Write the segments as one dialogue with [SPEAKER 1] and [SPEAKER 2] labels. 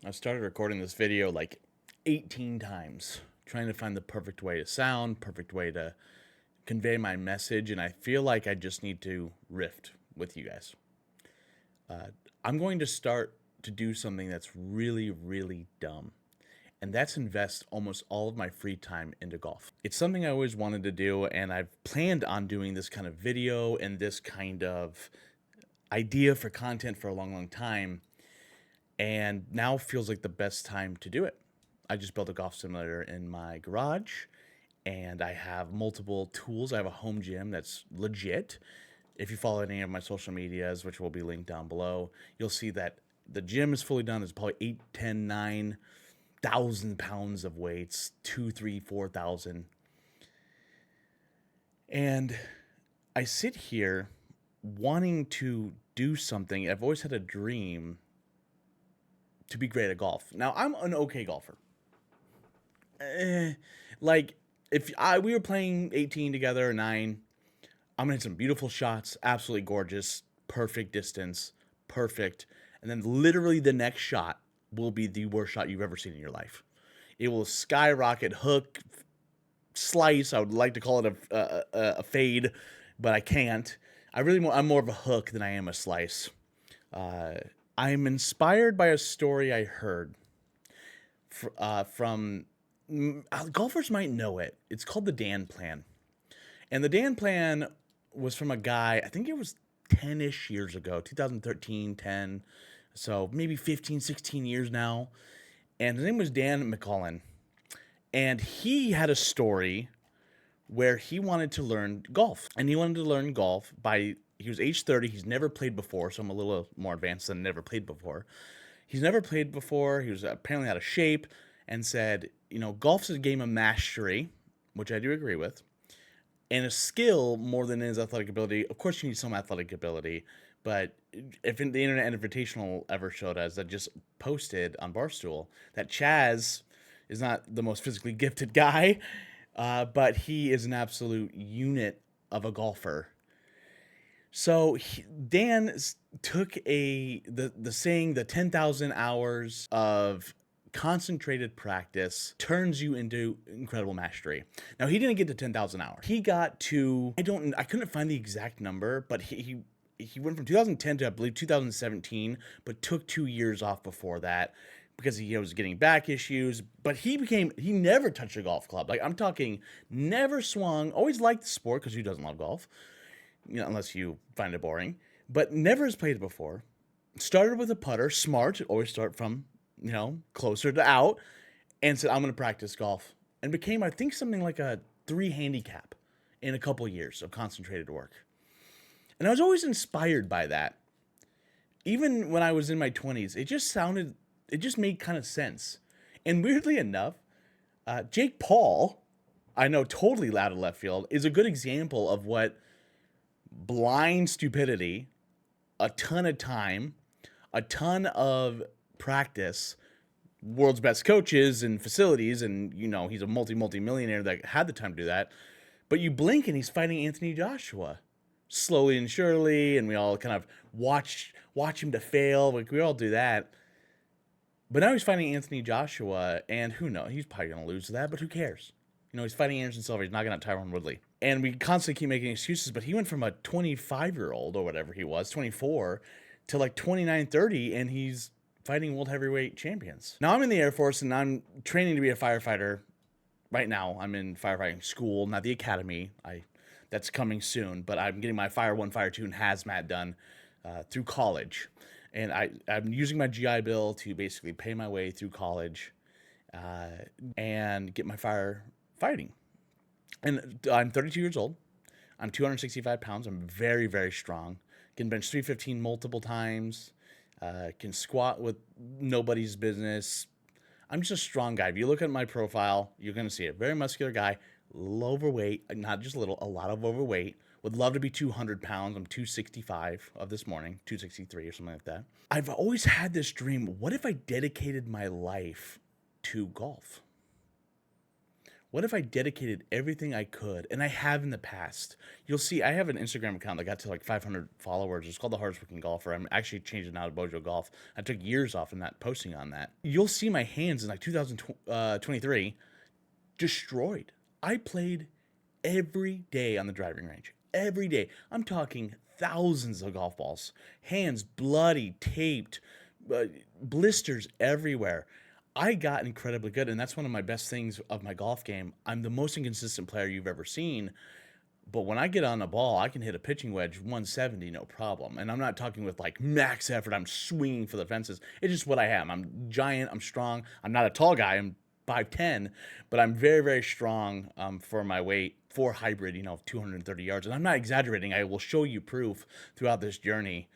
[SPEAKER 1] I started recording this video like 18 times, trying to find the perfect way to sound, perfect way to convey my message, and I feel like I just need to riff with you guys. I'm going to start to do something that's really, really dumb, and that's invest almost all of my free time into golf. It's something I always wanted to do, and I've planned on doing this kind of video and this kind of idea for content for a long, long time, and now feels like the best time to do it. I just built a golf simulator in my garage, and I have multiple tools. I have a home gym that's legit. If you follow any of my social medias, which will be linked down below, you'll see that the gym is fully done. There's probably 8, 10, 9,000 pounds of weights, 2, 3, 4,000. And I sit here wanting to do something. I've always had a dream to be great at golf. Now, I'm an okay golfer. Like, if we were playing 18 together or 9, I'm gonna hit some beautiful shots, absolutely gorgeous, perfect distance, perfect. And then literally the next shot will be the worst shot you've ever seen in your life. It will skyrocket, hook, slice. I would like to call it a fade, but I can't. I'm more of a hook than I am a slice. I'm inspired by a story I heard from golfers might know it. It's called the Dan Plan. And the Dan Plan was from a guy, I think it was 10-ish years ago, 2013, 10. So maybe 15, 16 years now. And his name was Dan McCullen. And he had a story where he wanted to learn golf. And he wanted to learn golf he was age 30. He's never played before. So I'm a little more advanced than never played before. He's never played before. He was apparently out of shape and said, golf's a game of mastery, which I do agree with, and a skill more than his athletic ability. Of course, you need some athletic ability, but if the Internet Invitational ever showed us, that just posted on Barstool that Chaz is not the most physically gifted guy, but he is an absolute unit of a golfer. So Dan took the saying, the 10,000 hours of concentrated practice turns you into incredible mastery. Now, he didn't get to 10,000 hours. He got to, I couldn't find the exact number, but he went from 2010 to, I believe, 2017, but took 2 years off before that because he was getting back issues. But he never touched a golf club. Like, I'm talking never swung, always liked the sport because who doesn't love golf? Unless you find it boring, but never has played it before. Started with a putter, smart, always start from, closer to out, and said, I'm going to practice golf. And became, I think, something like a 3 handicap in a couple years of concentrated work. And I was always inspired by that. Even when I was in my 20s, it just made kind of sense. And weirdly enough, Jake Paul, I know totally out of left field, is a good example of what blind stupidity, a ton of time, a ton of practice, world's best coaches and facilities, and he's a multi-millionaire that had the time to do that. But you blink and he's fighting Anthony Joshua slowly and surely, and we all kind of watch him to fail. Like, we all do that. But now he's fighting Anthony Joshua, and who knows? He's probably going to lose to that, but who cares? He's fighting Anderson Silva. He's knocking out Tyron Woodley. And we constantly keep making excuses, but he went from a 25-year-old or whatever he was, 24, to like 29, 30, and he's fighting world heavyweight champions. Now, I'm in the Air Force, and I'm training to be a firefighter. Right now, I'm in firefighting school, not the academy. That's coming soon, but I'm getting my Fire 1, Fire 2, and hazmat done through college. And I'm using my GI Bill to basically pay my way through college and get my fighting. And I'm 32 years old. I'm 265 pounds. I'm very, very strong. Can bench 315 multiple times. Can squat with nobody's business. I'm just a strong guy. If you look at my profile, you're going to see it. Very muscular guy. Little overweight. Not just a little, a lot of overweight. Would love to be 200 pounds. I'm 265 of this morning. 263 or something like that. I've always had this dream. What if I dedicated my life to golf? What if I dedicated everything I could, and I have in the past? You'll see I have an Instagram account that got to like 500 followers. It's called The Hardest Working Golfer. I'm actually changing now to Bojo Golf. I took years off in that posting on that. You'll see my hands in like 2023 destroyed. I played every day on the driving range. Every day. I'm talking thousands of golf balls. Hands bloody, taped, uh, blisters everywhere. I got incredibly good, and that's one of my best things of my golf game. I'm the most inconsistent player you've ever seen, but when I get on a ball, I can hit a pitching wedge 170, no problem. And I'm not talking with like max effort. I'm swinging for the fences. It's just what I am. I'm giant. I'm strong. I'm not a tall guy. I'm 5'10", but I'm very, very strong for my weight for hybrid, 230 yards. And I'm not exaggerating. I will show you proof throughout this journey.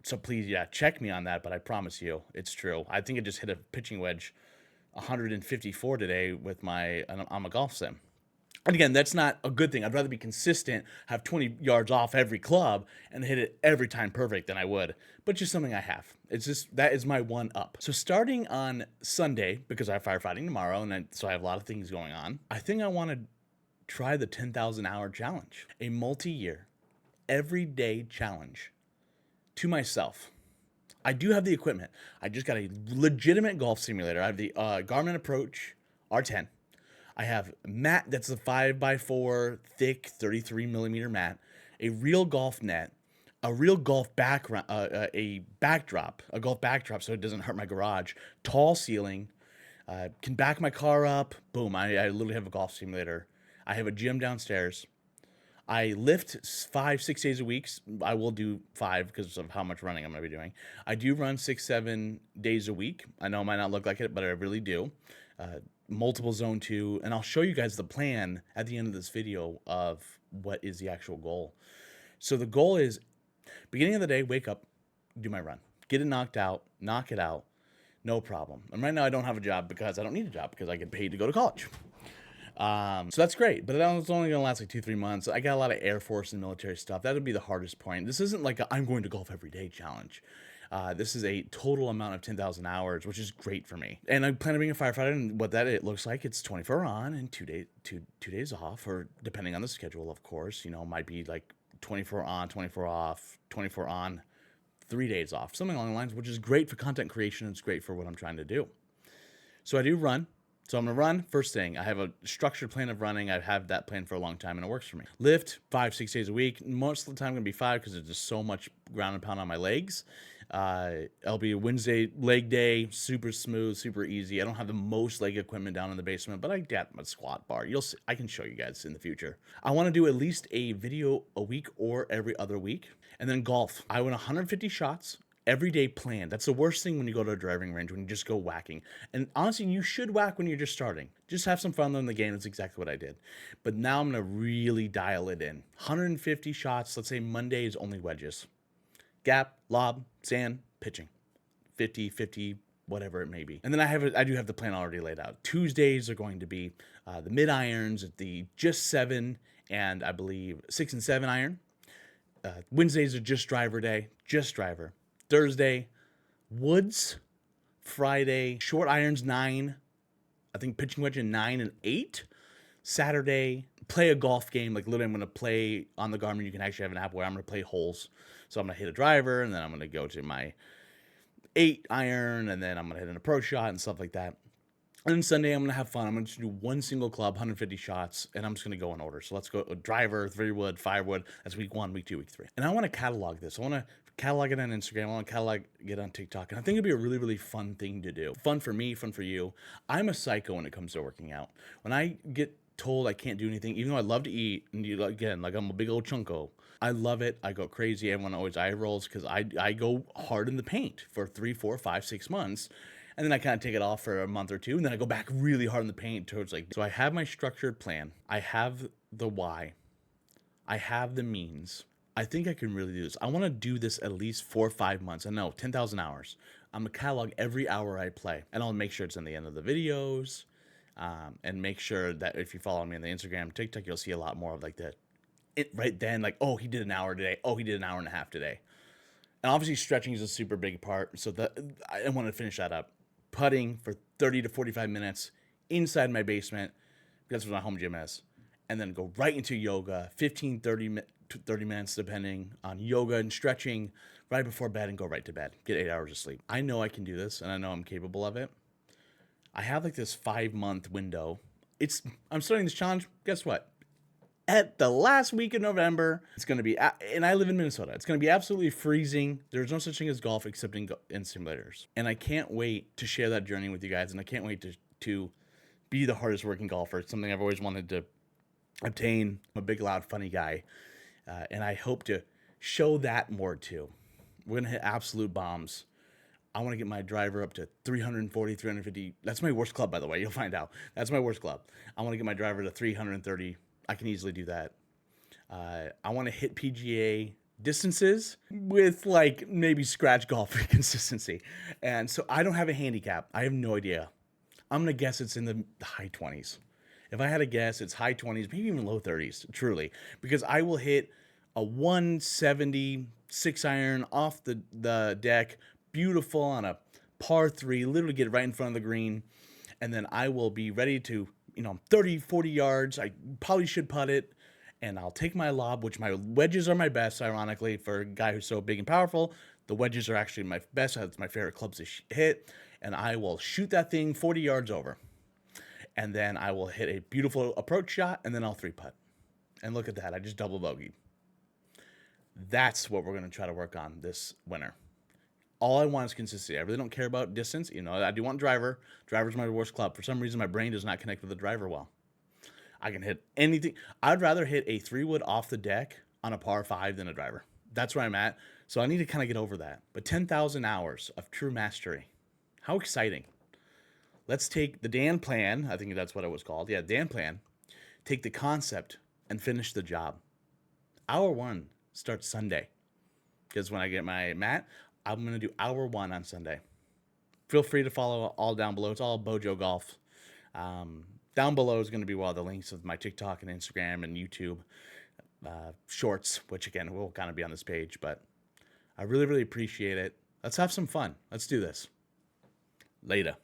[SPEAKER 1] So please, yeah, check me on that. But I promise you, it's true. I think I just hit a pitching wedge 154 today with on a golf sim. And again, that's not a good thing. I'd rather be consistent, have 20 yards off every club, and hit it every time perfect than I would. But just something I have. It's just, that is my one up. So starting on Sunday, because I have firefighting tomorrow, so I have a lot of things going on, I think I want to try the 10,000 hour challenge, a multi-year, everyday challenge to myself. I do have the equipment. I just got a legitimate golf simulator. I have the Garmin Approach R10. I have mat that's a 5x4 thick 33 millimeter mat, a real golf net, a real golf background, a golf backdrop so it doesn't hurt my garage, tall ceiling, can back my car up. Boom, I literally have a golf simulator. I have a gym downstairs. I lift 5-6 days a week. I will do 5 because of how much running I'm going to be doing. I do run 6-7 days a week. I know it might not look like it, but I really do. Multiple zone 2, and I'll show you guys the plan at the end of this video of what is the actual goal. So the goal is beginning of the day, wake up, do my run, get it knocked out, knock it out, no problem. And right now I don't have a job because I don't need a job because I get paid to go to college. So that's great, but it's only gonna last like 2-3 months. I got a lot of Air Force and military stuff. That would be the hardest point. This isn't like I'm going to golf every day challenge. This is a total amount of 10,000 hours, which is great for me. And I plan on being a firefighter, and what it looks like, it's 24 on and 2 days off, or depending on the schedule, of course. Might be like 24 on, 24 off, 24 on, 3 days off, something along the lines, which is great for content creation. It's great for what I'm trying to do. So I do run. So I'm going to run first thing. I have a structured plan of running. I've had that plan for a long time, and it works for me. Lift 5-6 days a week. Most of the time going to be 5 because there's just so much ground and pound on my legs. It'll be a Wednesday leg day, super smooth, super easy. I don't have the most leg equipment down in the basement, but I got my squat bar. You'll see, I can show you guys in the future. I want to do at least a video a week or every other week. And then golf. I want 150 shots. Everyday plan. That's the worst thing when you go to a driving range, when you just go whacking. And honestly, you should whack when you're just starting. Just have some fun learning the game. That's exactly what I did. But now I'm going to really dial it in. 150 shots. Let's say Monday is only wedges. Gap, lob, sand, pitching. 50, whatever it may be. And then I do have the plan already laid out. Tuesdays are going to be the mid irons, the just 7 and I believe 6 and 7 iron. Wednesdays are just driver day, just driver. Thursday, woods. Friday, short irons 9. I think pitching wedge in 9 and 8. Saturday, play a golf game. Like literally, I'm going to play on the Garmin. You can actually have an app where I'm going to play holes. So I'm going to hit a driver, and then I'm going to go to my 8 iron, and then I'm going to hit an approach shot and stuff like that. And then Sunday, I'm going to have fun. I'm going to do one single club, 150 shots, and I'm just going to go in order. So let's go driver, 3 wood, 5 wood. That's week 1, week 2, week 3. And I want to catalog this. I want to catalog it on Instagram. I want to catalog it on TikTok. And I think it'd be a really, really fun thing to do. Fun for me, fun for you. I'm a psycho when it comes to working out. When I get told I can't do anything, even though I love to eat, and again, like I'm a big old chunko, I love it. I go crazy. Everyone always eye rolls because I go hard in the paint for 3, 4, 5, 6 months. And then I kind of take it off for a month or 2, and then I go back really hard in the paint towards so I have my structured plan. I have the why. I have the means. I think I can really do this. I want to do this at least 4 or 5 months. I know, 10,000 hours. I'm going to catalog every hour I play, and I'll make sure it's in the end of the videos, and make sure that if you follow me on the Instagram, TikTok, you'll see a lot more of right then, oh, he did an hour today. Oh, he did an hour and a half today. And obviously stretching is a super big part, so I want to finish that up. Putting for 30 to 45 minutes inside my basement, That's what my home gym is. And then go right into yoga, 15, 30 minutes, depending on yoga and stretching right before bed and go right to bed. Get 8 hours of sleep. I know I can do this and I know I'm capable of it. I have like this 5 month window. I'm starting this challenge. Guess what? At the last week of November, it's going to be, and I live in Minnesota, it's going to be absolutely freezing. There's no such thing as golf except in simulators. And I can't wait to share that journey with you guys. And I can't wait to be the hardest working golfer. It's something I've always wanted to obtain. I'm a big, loud, funny guy. And I hope to show that more too. We're going to hit absolute bombs. I want to get my driver up to 340, 350. That's my worst club, by the way. You'll find out. That's my worst club. I want to get my driver to 330. I can easily do that. I want to hit PGA distances with like maybe scratch golf consistency. And so I don't have a handicap. I have no idea. I'm going to guess it's in the high 20s. If I had to guess, it's high 20s, maybe even low 30s, truly. Because I will hit a 170 6-iron off the deck, beautiful on a par 3, literally get right in front of the green. And then I will be ready to 30, 40 yards. I probably should putt it. And I'll take my lob, which my wedges are my best, ironically, for a guy who's so big and powerful. The wedges are actually my best. That's my favorite clubs to hit. And I will shoot that thing 40 yards over. And then I will hit a beautiful approach shot, and then I'll 3-putt. And look at that. I just double bogeyed. That's what we're going to try to work on this winter. All I want is consistency. I really don't care about distance. I do want driver. Driver's my worst club. For some reason, my brain does not connect with the driver well. I can hit anything. I'd rather hit a 3-wood off the deck on a par 5 than a driver. That's where I'm at. So I need to kind of get over that. But 10,000 hours of true mastery. How exciting. Let's take the Dan plan. I think that's what it was called. Yeah, Dan plan. Take the concept and finish the job. Hour 1 starts Sunday. Because when I get my mat, I'm going to do hour 1 on Sunday. Feel free to follow all down below. It's all Bojo Golf. Down below is going to be all the links of my TikTok and Instagram and YouTube shorts, which again will kind of be on this page. But I really, really appreciate it. Let's have some fun. Let's do this. Later.